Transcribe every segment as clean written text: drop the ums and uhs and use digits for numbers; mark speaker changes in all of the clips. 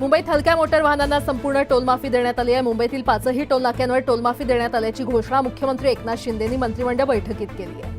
Speaker 1: मुंबईत हलक्या मोटार वाहनांना संपूर्ण टोलमाफी देण्यात आली आहे। मुंबईतील 5ही टोल नाक्यांवर टोलमाफी देण्यात आल्याची घोषणा मुख्यमंत्री एकनाथ शिंदेंनी मंत्रिमंडळ बैठकीत केली आहे।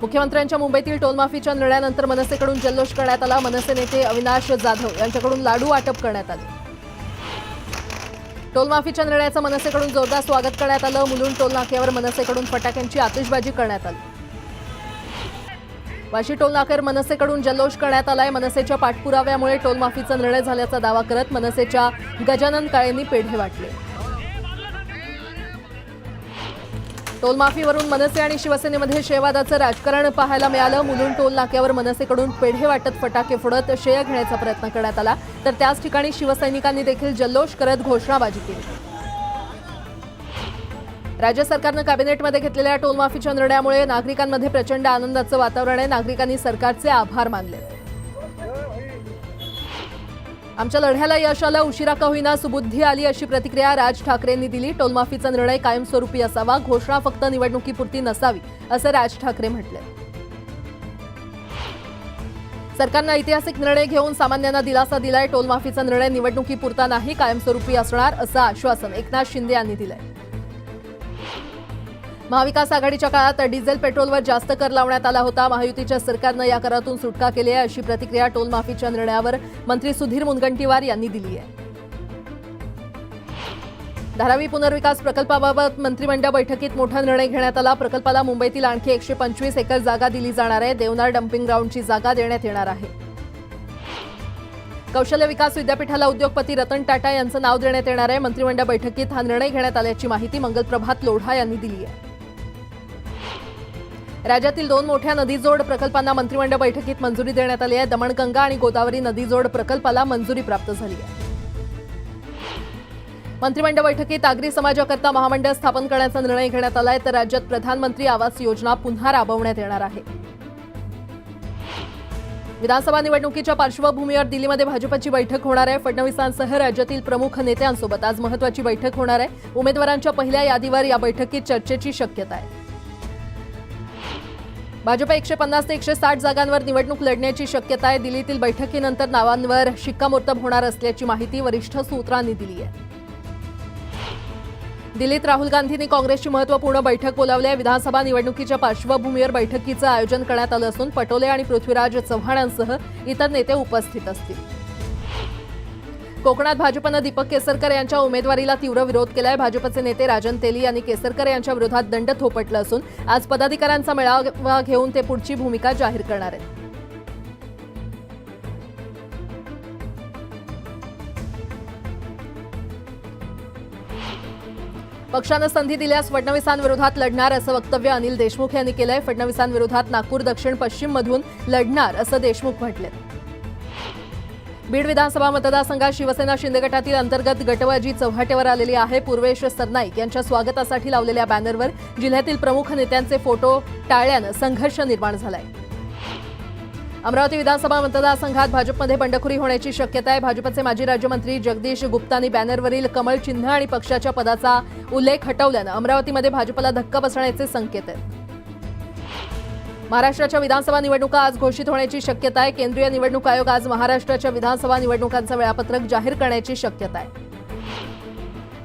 Speaker 1: मुख्यमंत्र्यांच्या मुंबईतील टोलमाफीच्या निर्णयानंतर मनसेकडून जल्लोष करण्यात आला। मनसे नेते अविनाश जाधव यांच्याकडून लाडू वाटप करण्यात आले। टोलमाफीच्या निर्णयाचं मनसेकडून जोरदार स्वागत करण्यात आलं। मुलुंड टोल नाक्यावर मनसेकडून फटाक्यांची आतिषबाजी करण्यात आली। वाशी टोल नाक्यावर मनसेकडून जल्लोष करण्यात आलाय। मनसेच्या पाठपुराव्यामुळे टोलमाफीचा निर्णय झाल्याचा दावा करत मनसेच्या गजानन काळेंनी पेढे वाटले। टोलमाफीवरून मनसे आणि शिवसेनेमध्ये शेवादाचं राजकारण पाहायला मिळालं। मुलुंड टोल नाक्यावर मनसेकडून पेढे वाटत फटाके फोडत शेय घेण्याचा प्रयत्न करण्यात आला, तर त्याच ठिकाणी शिवसैनिकांनी देखील जल्लोष करत घोषणाबाजी केली। राज्य सरकारनं कॅबिनेटमध्ये घेतलेल्या टोलमाफीच्या निर्णयामुळे नागरिकांमध्ये प्रचंड आनंदाचं वातावरण आहे। नागरिकांनी सरकारचे आभार मानले। आमच्या लढ्याला यश आलं, उशिरा का होईना सुबुद्धी आली, अशी प्रतिक्रिया राज ठाकरेंनी दिली। टोलमाफीचा निर्णय कायमस्वरूपी असावा, घोषणा फक्त निवडणुकीपुरती नसावी, असं राज ठाकरे म्हटले। सरकारनं ऐतिहासिक निर्णय घेऊन सामान्यांना दिलासा दिलाय। टोलमाफीचा निर्णय निवडणुकीपुरता नाही, कायमस्वरूपी असणार, असं आश्वासन एकनाथ शिंदे यांनी दिलंय। महाविकास आघाडीच्या काळात डिझेल पेट्रोलवर जास्त कर लावण्यात आला होता। महायुतीच्या सरकारनं या करातून सुटका केली आहे, अशी प्रतिक्रिया टोलमाफीच्या निर्णयावर मंत्री सुधीर मुनगंटीवार यांनी दिली आहे। धारावी पुनर्विकास प्रकल्पाबाबत मंत्रिमंडळ बैठकीत मोठा निर्णय घेण्यात आला। प्रकल्पाला मुंबईतील आणखी 125 एकर जागा दिली जाणार आहे। देवनार डम्पिंग ग्राउंडची जागा देण्यात येणार आहे। कौशल्य विकास विद्यापीठाला उद्योगपती रतन टाटा यांचं नाव देण्यात येणार आहे। मंत्रिमंडळ बैठकीत हा निर्णय घेण्यात आल्याची माहिती मंगलप्रभात लोढा यांनी दिली आहे। राज्यातील 2 मोठ्या नदीजोड प्रकल्पांना मंत्रिमंडळ बैठकीत मंजुरी देण्यात आली आहे। दमणगंगा आणि गोदावरी नदीजोड प्रकल्पाला मंजुरी प्राप्त झाली आहे। मंत्रिमंडळ बैठकीत आगरी समाजाकरता महामंडळ स्थापन करण्याचा निर्णय घेण्यात आला आहे, तर राज्यात प्रधानमंत्री आवास योजना पुन्हा राबवण्यात येणार आहे। विधानसभा निवडणुकीच्या पार्श्वभूमीवर दिल्लीमध्ये भाजपची बैठक होणार आहे। फडणवीसांसह राज्यातील प्रमुख नेत्यांसोबत आज महत्त्वाची बैठक होणार आहे। उमेदवारांच्या पहिल्या यादीवर या बैठकीत चर्चेची शक्यता आहे। भाजप 150 ते 160 जागांवर निवडणूक लढण्याची शक्यता आहे। दिल्लीतील बैठकीनंतर नावांवर शिक्कामोर्तब होणार असल्याची माहिती वरिष्ठ सूत्रांनी दिली आहे। दिल्लीत राहुल गांधींनी काँग्रेसची महत्त्वपूर्ण बैठक बोलावली आहे। विधानसभा निवडणुकीच्या पार्श्वभूमीवर बैठकीचं आयोजन करण्यात आलं असून पटोले आणि पृथ्वीराज चव्हाणांसह इतर नेते उपस्थित असतील। कोकणात भाजपनं दीपक केसरकर यांच्या उमेदवारीला तीव्र विरोध केलाय। भाजपचे नेते राजन तेली यांनी केसरकर यांच्या विरोधात दंड थोपटलं असून आज पदाधिकाऱ्यांचा मेळावा घेऊन ते पुढची भूमिका जाहीर करणार आहेत। पक्षानं संधी दिल्यास फडणवीसांविरोधात लढणार असं वक्तव्य अनिल देशमुख यांनी केलंय। फडणवीसांविरोधात नागपूर दक्षिण पश्चिम मधून लढणार असं देशमुख म्हटले। बीड विधानसभा मतदारसंघात शिवसेना शिंदे गटातील अंतर्गत गटबाजी चव्हाट्यावर आलेली आहे। पूर्वेश सरनाईक यांच्या स्वागतासाठी लावलेल्या बॅनरवर जिल्ह्यातील प्रमुख नेत्यांचे फोटो टाळल्यानं संघर्ष निर्माण झालाय। अमरावती विधानसभा मतदारसंघात भाजपमध्ये बंडखोरी होण्याची शक्यता आहे। भाजपचे माजी राज्यमंत्री जगदीश गुप्तांनी बॅनरवरील कमळ चिन्ह आणि पक्षाच्या पदाचा उल्लेख हटवल्यानं अमरावतीमध्ये भाजपला धक्का बसण्याचे संकेत आहेत। महाराष्ट्राच्या विधानसभा निवडणुका आज घोषित होण्याची शक्यता आहे। केंद्रीय निवडणूक आयोग आज महाराष्ट्राच्या विधानसभा निवडणुकांचं वेळापत्रक जाहीर करण्याची शक्यता आहे।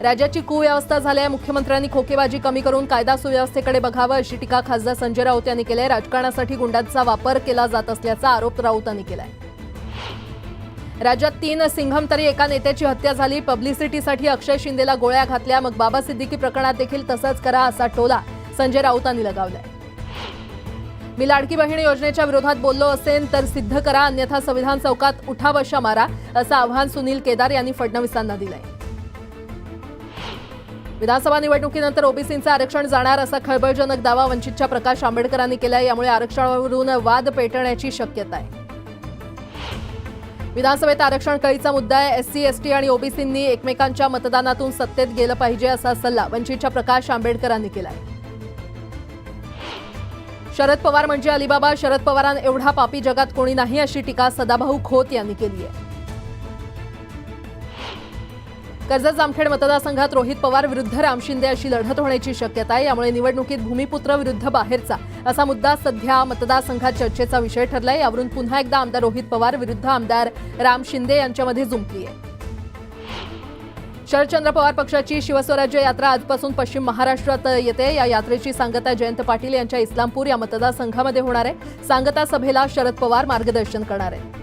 Speaker 1: राज्याची कुव्यवस्था झाली आहे। मुख्यमंत्र्यांनी खोकेबाजी कमी करून कायदा सुव्यवस्थेकडे बघावं, अशी टीका खासदार संजय राऊत यांनी केली आहे। राजकारणासाठी गुंडांचा वापर केला जात असल्याचा आरोप राऊत यांनी केला आहे। राज्यात 3 सिंघम तरी एका नेत्याची हत्या झाली। पब्लिसिटीसाठी अक्षय शिंदेला गोळ्या घातल्या, मग बाबा सिद्दीकी प्रकरणात देखील तसंच करा, असा टोला संजय राऊतांनी लगावलाय। मी लाडकी बहीण योजनेच्या विरोधात बोललो असेल तर सिद्ध करा, अन्यथा संविधान चौकात उठाबशा मारा, असं आव्हान सुनील केदार यांनी फडणवीसांना दिलंय। विधानसभा निवडणुकीनंतर ओबीसींचं आरक्षण जाणार असा खळबळजनक दावा वंचितच्या प्रकाश आंबेडकरांनी केलाय। यामुळे आरक्षणावरून वाद पेटण्याची शक्यता आहे। विधानसभेत आरक्षण कळीचा मुद्दा आहे। एससी, एसटी आणि ओबीसींनी एकमेकांच्या मतदानातून सत्तेत गेलं पाहिजे, असा सल्ला वंचितच्या प्रकाश आंबेडकरांनी केलाय। शरद पवार म्हणजे अलिबाबा, शरद पवारां एवढा पापी जगात कोणी नाही, अशी टीका सदाभाऊ खोत यांनी केली आहे। कर्जत जामखेड मतदारसंघात रोहित पवार विरुद्ध राम शिंदे अशी लढत होण्याची शक्यता आहे। यामुळे निवडणुकीत भूमिपुत्र विरुद्ध बाहेरचा असा मुद्दा सध्या मतदारसंघात चर्चेचा विषय ठरलाय। यावरून पुन्हा एकदा आमदार रोहित पवार विरुद्ध आमदार राम शिंदे यांच्यामध्ये जुंपली आहे। शरदचंद्र पवार पक्षाची शिवस्वराज्य यात्रा आजपासून पश्चिम महाराष्ट्रात येते। या यात्रेची सांगता जयंत पाटील यांच्या इस्लामपूर या मतदारसंघामध्ये होणार आहे। सांगता सभेला शरद पवार मार्गदर्शन करणार आहेत।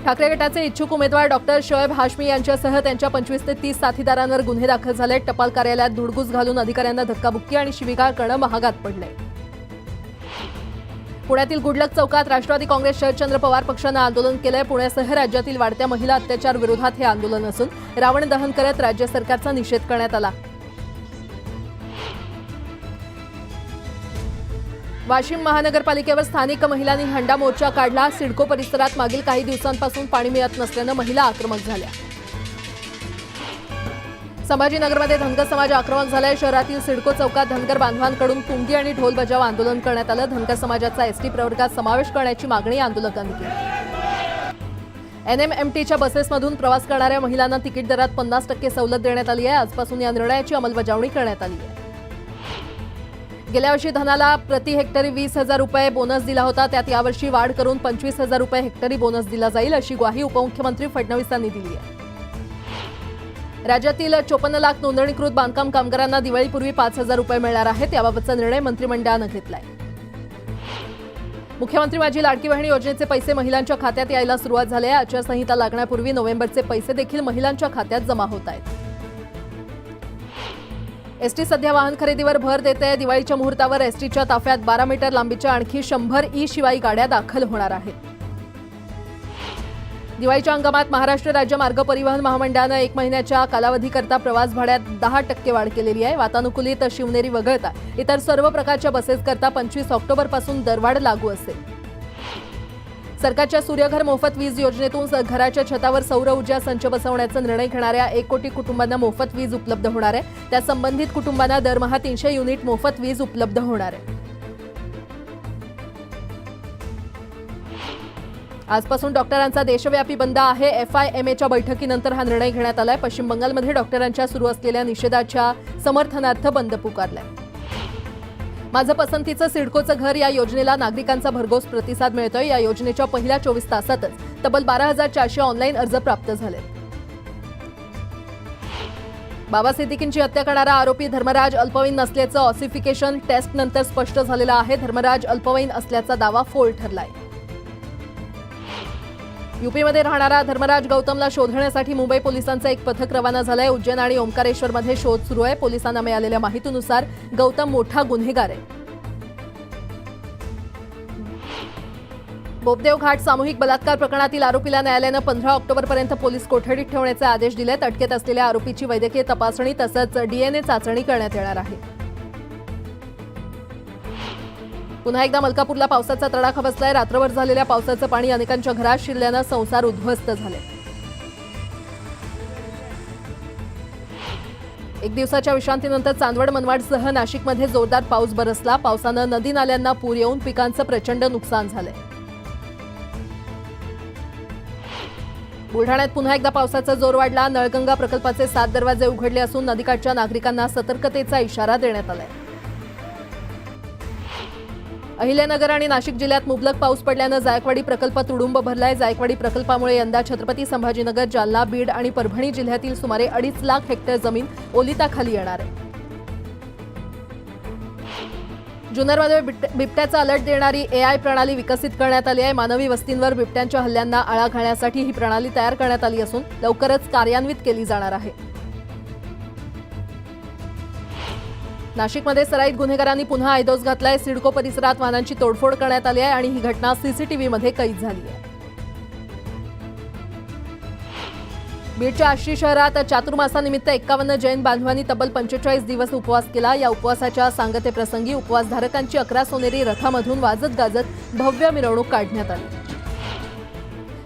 Speaker 1: ठाकरे गटाचे इच्छुक उमेदवार डॉक्टर शोएब हाशमी यांच्यासह त्यांच्या 25 ते 30 साथीदारांवर गुन्हे दाखल झाले। टपाल कार्यालयात धुडगूस घालून अधिकाऱ्यांना धक्काबुक्की आणि शिवीगाळ करणं महागात पडले। पुण्यातील गुडलक चौकात राष्ट्रवादी काँग्रेस शरदचंद्र पवार पक्षानं आंदोलन केलंय। पुण्यासह राज्यातील वाढत्या महिला अत्याचार विरोधात हे आंदोलन असून रावण दहन करत राज्य सरकारचा निषेध करण्यात आला। वाशिम महानगरपालिकेवर स्थानिक महिलांनी हंडा मोर्चा काढला। सिडको परिसरात मागील काही दिवसांपासून पाणी मिळत नसल्यानं महिला आक्रमक झाल्या। संभाजीनगरमध्ये धनगर समाज आक्रमक झालाय। शहरातील सिडको चौकात धनगर बांधवांकडून पुंगी आणि ढोल बजाव आंदोलन करण्यात आलं। धनगर समाजाचा एसटी प्रवर्गात समावेश करण्याची मागणी आंदोलकांनी केली। NMMTच्या बसेसमधून प्रवास करणाऱ्या महिलांना तिकीट दरात 50% सवलत देण्यात आली आहे। आजपासून या निर्णयाची अंमलबजावणी करण्यात आली आहे। गेल्या वर्षी धनाला प्रति हेक्टरी 20,000 रुपये बोनस दिला होता। त्यात यावर्षी वाढ करून 25,000 रुपये हेक्टरी बोनस दिला जाईल अशी ग्वाही उपमुख्यमंत्री फडणवीस यांनी दिली आहे। राज्यातील 54 लाख नोंदणीकृत बांधकाम कामगारांना दिवाळीपूर्वी 5,000 रुपये मिळणार आहेत। याबाबतचा निर्णय मंत्रिमंडळानं घेतलाय। मुख्यमंत्री माझी लाडकी बहीण योजनेचे पैसे महिलांच्या खात्यात यायला सुरुवात झाली आहे। आचारसंहिता लागण्यापूर्वी नोव्हेंबरचे पैसे देखील महिलांच्या खात्यात जमा होत आहेत। एसटी सध्या वाहन खरेदीवर भर देते। दिवाळीच्या मुहूर्तावर एसटीच्या ताफ्यात 12 मीटर लांबीच्या आणखी 100 ई-शिवाई गाड्या दाखल होणार आहेत। दिवाळीच्या हंगामात महाराष्ट्र राज्य मार्ग परिवहन महामंडळानं 1 महिन्याच्या कालावधीकरता प्रवास भाड्यात 10% वाढ केलेली आहे। वातानुकूलित शिवनेरी वगळता इतर सर्व प्रकारच्या बसेसकरता 25 ऑक्टोबरपासून दरवाढ लागू असेल। सरकारच्या सूर्यघर मोफत वीज योजनेतून घराच्या छतावर सौर ऊर्जा संच बसवण्याचा निर्णय घेणाऱ्या 1 कोटी कुटुंबांना मोफत वीज उपलब्ध होणार आहे। त्या संबंधित कुटुंबांना दरमहा 300 युनिट मोफत वीज उपलब्ध होणार आहे। आजपासून डॉक्टरांचा देशव्यापी बंद आहे। FIMAच्या बैठकीनंतर हा निर्णय घेण्यात आलाय। पश्चिम बंगालमध्ये डॉक्टरांच्या सुरू असलेल्या निषेधाच्या समर्थनार्थ बंद पुकारलाय। माझं पसंतीचं सिडकोचं घर या योजनेला नागरिकांचा भरघोस प्रतिसाद मिळतोय। या योजनेच्या पहिल्या 24 तासातच तब्बल 12,400 ऑनलाईन अर्ज प्राप्त झाले। बाबा सिद्दीकींची हत्या करणारा आरोपी धर्मराज अल्पवयीन नसल्याचं ऑसिफिकेशन टेस्ट नंतर स्पष्ट झालेलं आहे। धर्मराज अल्पवयीन असल्याचा दावा फोल ठरलाय। यूपीमध्ये राहणारा धर्मराज गौतमला शोधण्यासाठी मुंबई पोलिसांचं एक पथक रवाना झालंय। उज्जैन आणि ओंकारेश्वरमध्ये शोध सुरू आहे। पोलिसांना मिळालेल्या माहितीनुसार गौतम मोठा गुन्हेगार आहे। बोपदेव घाट सामूहिक बलात्कार प्रकरणातील आरोपीला न्यायालयानं 15 ऑक्टोबरपर्यंत पोलीस कोठडीत ठेवण्याचे आदेश दिलेत। अटकेत असलेल्या आरोपीची वैद्यकीय तपासणी तसंच DNA चाचणी करण्यात येणार आहे। पुन्हा एकदा मलकापूरला पावसाचा तडाखा बसलाय। रात्रभर झालेल्या पावसाचं पाणी अनेकांच्या घरात शिरल्यानं संसार उद्ध्वस्त झाले। 1 दिवसाच्या विश्रांतीनंतर चांदवड मनमाडसह नाशिकमध्ये जोरदार पाऊस बरसला। पावसानं नदी नाल्यांना पूर येऊन पिकांचं प्रचंड नुकसान झालंय। बुलढाण्यात पुन्हा एकदा पावसाचा जोर वाढला। नळगंगा प्रकल्पाचे 7 दरवाजे उघडले असून नदीकाठच्या नागरिकांना सतर्कतेचा इशारा देण्यात आलाय। अहिल्यानगर आणि नाशिक जिल्ह्यात मुबलक पाऊस पडल्यानं जायकवाडी प्रकल्प तुडुंब भरलाय। जायकवाडी प्रकल्पामुळे यंदा छत्रपती संभाजीनगर, जालना, बीड आणि परभणी जिल्ह्यातील सुमारे 2.5 लाख हेक्टर जमीन ओलिताखाली येणार आहे। जुन्नरमध्ये बिबट्याचा अलर्ट देणारी AI प्रणाली विकसित करण्यात आली आहे। मानवी वस्तींवर बिबट्यांच्या हल्ल्यांना आळा घालण्यासाठी ही प्रणाली तयार करण्यात आली असून लवकरच कार्यान्वित केली जाणार आहे। नाशिकमध्ये सराईत गुन्हेगारांनी पुन्हा ऐदोस घातलाय। सिडको परिसरात वाहनांची तोडफोड करण्यात आली आहे आणि ही घटना CCTVमध्ये कैद झाली आहे। बीडच्या आष्टी शहरात चातुर्मासानिमित्त 51 जैन बांधवांनी तब्बल 45 दिवस उपवास केला। या उपवासाच्या सांगतेप्रसंगी उपवासधारकांची 11 सोनेरी रथामधून वाजत गाजत भव्य मिरवणूक काढण्यात आली।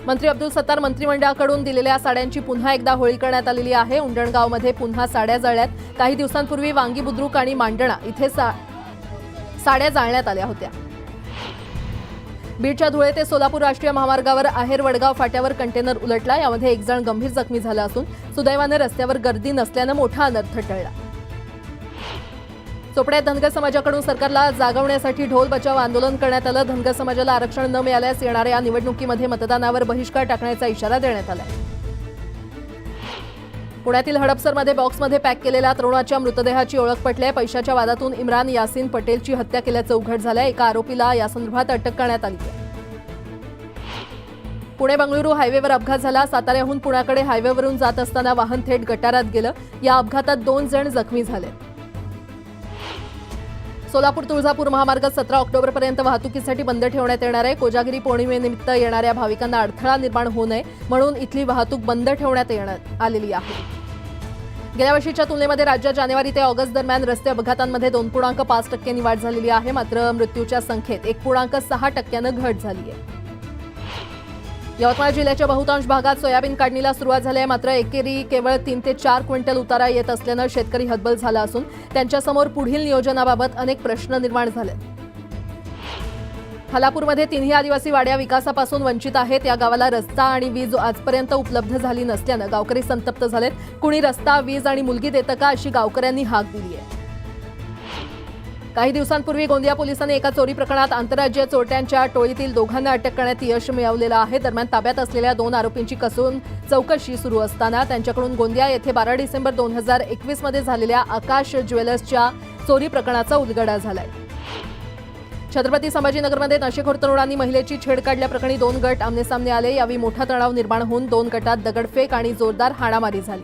Speaker 1: मंत्री अब्दुल सत्तार मंत्रिमंडळाकडून दिलेल्या साड्यांची पुन्हा एकदा होळी करण्यात आलेली आहे। उंडणगावमध्ये पुन्हा साड्या जाळल्यात। काही दिवसांपूर्वी वांगी बुद्रुक आणि मांडणा इथे साड्या जाळण्यात आल्या होत्या। बीडच्या धुळे ते सोलापूर राष्ट्रीय महामार्गावर आहेर वडगाव फाट्यावर कंटेनर उलटला. यामध्ये एक जण गंभीर जखमी झाला असून सुदैवाने रस्त्यावर गर्दी नसल्यानं मोठा अनर्थ टळला. चोपड्यात धनगर समाजाकडून सरकारला जागवण्यासाठी ढोल बचाव आंदोलन करण्यात आलं. धनगर समाजाला आरक्षण न मिळाल्यास येणाऱ्या निवडणुकीमध्ये मतदानावर बहिष्कार टाकण्याचा इशारा देण्यात आला. पुण्यातील हडपसरमध्ये बॉक्समध्ये पॅक केलेल्या तरुणाच्या मृतदेहाची ओळख पटली आहे. पैशाच्या वादातून इम्रान यासीन पटेलची हत्या केल्याचं उघड झालंय. एका आरोपीला यासंदर्भात अटक करण्यात आली आहे. पुणे बंगळुरू हायवेवर अपघात झाला. साताऱ्याहून पुण्याकडे हायवेवरून जात असताना वाहन थेट गटारात गेलं. या अपघातात 2 जण जखमी झाले. सोलापूर तुळजापूर महामार्ग 17 ऑक्टोबरपर्यंत वाहतुकीसाठी बंद ठेवण्यात येणार आहे. कोजागिरी पौर्णिमेनिमित्त येणाऱ्या भाविकांना अडथळा निर्माण होऊ नये म्हणून इथली वाहतूक बंद ठेवण्यात येण्यात आलेली आहे. गेल्या वर्षीच्या तुलनेमध्ये राज्यात जानेवारी ते ऑगस्ट दरम्यान रस्ते अपघातांमध्ये 2.5% वाढ झालेली आहे. मात्र मृत्यूच्या संख्येत 1.6% घट झाली आहे. यवतमाळ जिल्ह्याच्या बहुतांश भागात सोयाबीन काढणीला सुरुवात झाली आहे. मात्र एकेरी केवळ 3 ते 4 क्विंटल उतारा येत असल्यानं शेतकरी हतबल झाला असून त्यांच्यासमोर पुढील नियोजनाबाबत अनेक प्रश्न निर्माण झाले. खालापूरमध्ये 3ही आदिवासी वाड्या विकासापासून वंचित आहेत. या गावाला रस्ता आणि वीज आजपर्यंत उपलब्ध झाली नसल्यानं गावकरी संतप्त झालेत. कुणी रस्ता, वीज आणि मुलगी देतं का अशी गावकऱ्यांनी हाक दिली आहे. काही दिवसांपूर्वी गोंदिया पोलिसांनी एका चोरी प्रकरणात आंतरराज्यीय चोरट्यांच्या टोळीतील दोघांना अटक करण्यात यश मिळवलेलं आहे. दरम्यान ताब्यात असलेल्या 2 आरोपींची कसून चौकशी सुरू असताना त्यांच्याकडून गोंदिया येथे 12 डिसेंबर 2021 मध्ये झालेल्या आकाश ज्वेलर्सच्या चोरी प्रकरणाचा उलगडा झालाय. छत्रपती संभाजीनगरमध्ये नशेखोर तरुणांनी महिलेची छेड काढल्याप्रकरणी 2 गट आमनेसामने आले. यावेळी मोठा तणाव निर्माण होऊन 2 गटात दगडफेक आणि जोरदार हाणामारी झाली.